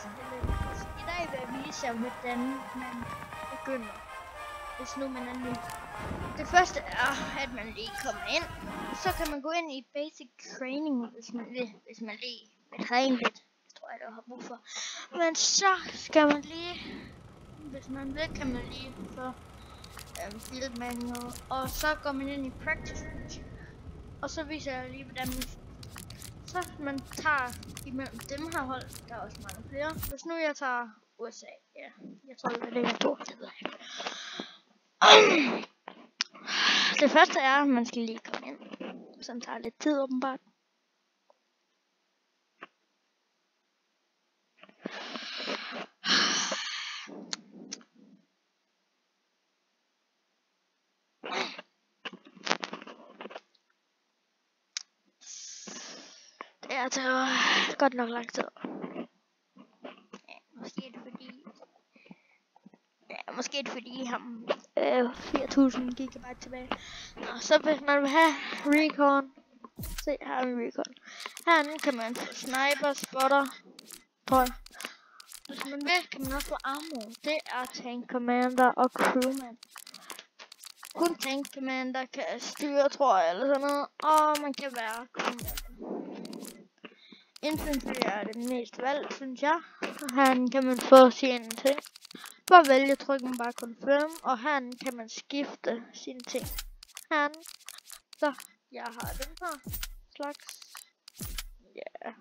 spille. I dag vil jeg vise jer, hvordan man begynder, hvis nu man er ny. Det første er, at man lige kommer ind. Så kan man gå ind i basic training, hvis man lige vil træne lidt. Det tror jeg, der har brug for. Men så skal man lige, hvis man vil, kan man lige få build manual. Og så går man ind i practice. Og så viser jeg lige, hvordan man tager imellem dem her hold. Der er også mange flere. Hvis nu jeg tager USA. Ja, jeg tror det er det, jeg tror. Det første er, at man skal lige komme ind. Sådan tager lidt tid åbenbart. Det er altså godt nok lang tid. Ja, måske er det fordi ham 4000 gigabyte tilbage. Og så hvis man vil have recon, se her er recon. Herinde kan man få sniper, spotter, tror jeg. Hvis man vil, kan man også få armor. Det er tank commander og crewman. Kun tank commander kan styre, tror jeg, eller sådan noget. Og man kan være crewman. Infantry er det mest valgt, synes jeg. Herinde kan man få sine ting. For at vælge trykker man bare confirm, og herinde kan man skifte sine ting. Herinde. Så jeg har den her slags. Ja. Yeah.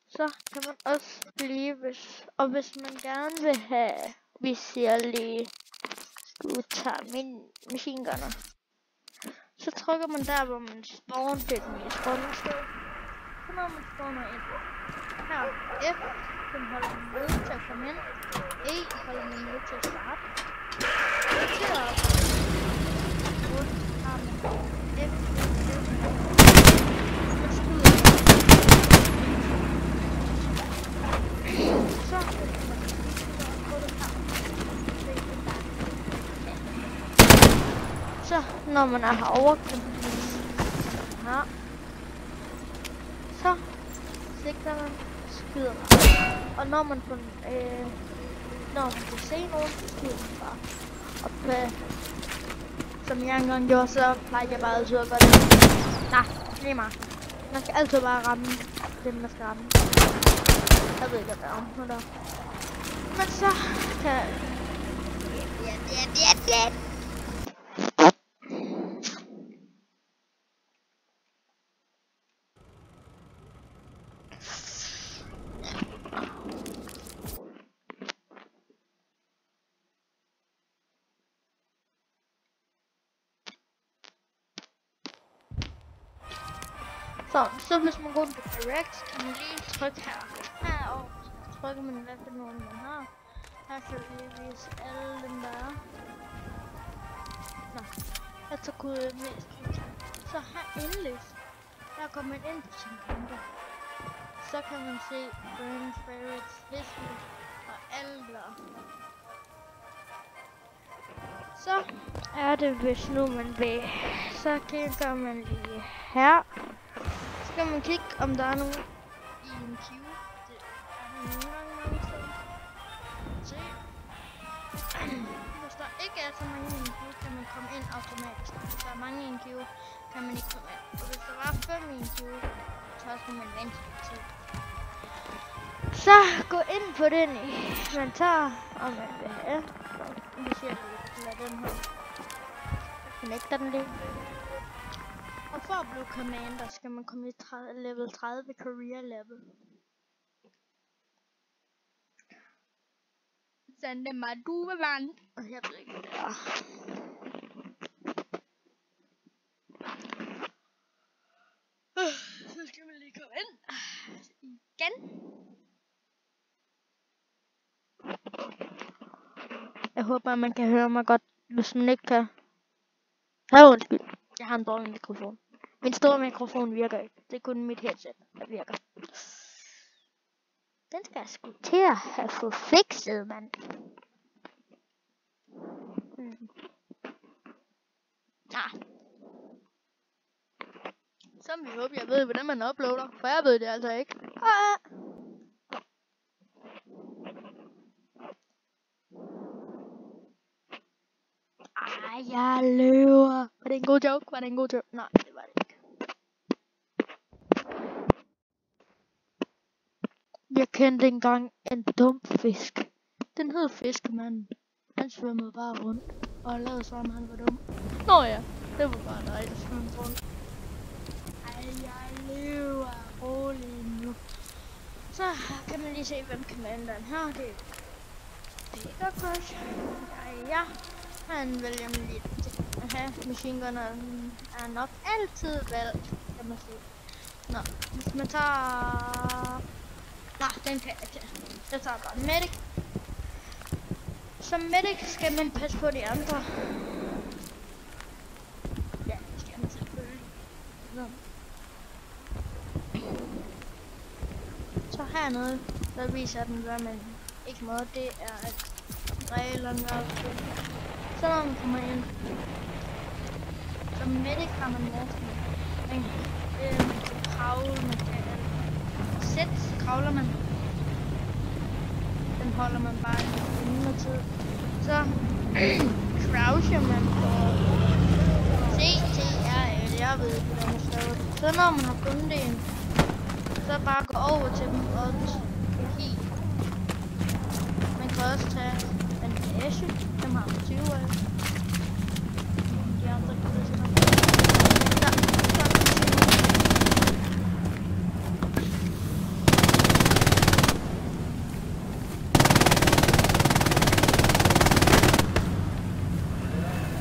Så kan man også blive, hvis man gerne vil have, hvis jeg lige skulle tage min machine gunner. Så trykker man der, hvor man spawner, det er den mest runde sted. Så når man spawner ind. Her F, den holder man med til at komme ind. E holder man med til at starte. Til at rundt har man F, og skyder. Så kan man på det her. Så når man er herovre, kan man her. Så sigter man, skyder man. Og når man kan se nogen, så skyder man bare. Og som jeg engang gjorde, så plejer jeg bare altid at gøre det. Nej, lige meget. Man skal altid bare ramme det, man skal ramme. Jeg ved ikke, hvad der er om der. Men så kan så hvis man går på direct, kan man lige trykke her. Herovre trykker man hvad for nogen man har. Her kan vi vise alle dem der er. Nå, jeg tager kodet mest. Så her endelig, der går man ind på sin konto. Så kan man se brand favorites, history og alle der. Så er det, hvis nu man vil, så klikker man lige her. Så kan man kigge, om der er nogen i en queue. Det er der nogle gange mange steder. Se. Hvis der ikke er så mange i en queue, kan man komme ind automatisk. Hvis der er mange i en queue, kan man ikke komme ind. Og hvis der var 5 i en queue, så skal man vente til. Så gå ind på den man tager, og man vil have. Hvis jeg lader den her. Connecter den lige. Og for at blive commander, skal man komme i level 30 career level. Sende mig duvevand. Og jeg ved ikke, hvad det er. Så skal man lige komme ind. Igen. Jeg håber, man kan høre mig godt, hvis man ikke kan. Undskyld. Jeg har en dårlig mikrofon. Min store mikrofon virker ikke. Det er kun mit headset, der virker. Den skal jeg sgu til at have fået fikset, mand. Så vil jeg håbe, jeg ved, hvordan man uploader. For jeg ved det altså ikke. Ej, jeg løber. Var det en god joke? Var det en god joke? Nej, det var det ikke. Jeg kendte engang en dum fisk. Den hed Fiskemanden. Han svømmede bare rundt og lavede som han var dum. Nå ja, det var bare dig, der svømmede rundt. Ej, jeg lever roligt nu. Så kan man lige se, hvem commanderen her. Det er Peter Crush. Ja. Han vælger lidt at have machine gunneren er nok altid valgt, kan man sige. Nå, hvis man tager... Nej, den kan jeg ikke. Jeg tager bare medic. Som medic skal man passe på de andre. Ja, det skal man selvfølgelig. Så hernede, der viser den, hvad man ikke må. Det er at reglerne og så når man kommer ind. Som medic har man næsten. Man kan kravle, man kan sæt, kravler man. Den holder man bare en mindre tid. Så croucher man på CTRL, jeg ved ikke hvordan man staver det. Så når man har fundet en, så bare gå over til dem og helt. Man kan også tage bandage, dem har man 20 af. De andre kan det sådan.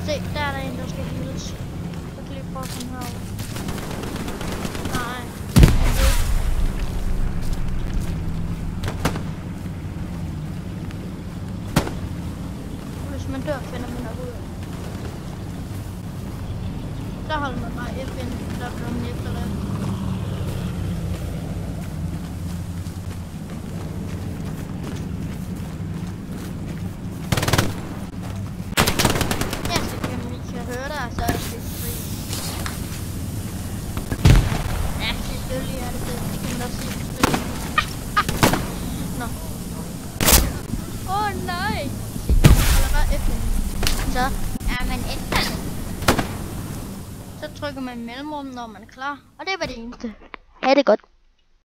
Se, der er der en, der skal heales. Så kan lige prøve at komme herover. Nej. Hvis man dør, finder man nok ud af. Der holder man bare FN, der bliver man efterladt. Så er det fri. Ja, selvfølgelig er det det. Jeg kan også sige fri. Nå. Åh nej! Eller bare FN. Så er man efter. Så trykker man mellemrum, når man er klar. Og det var det eneste. Ha' det godt.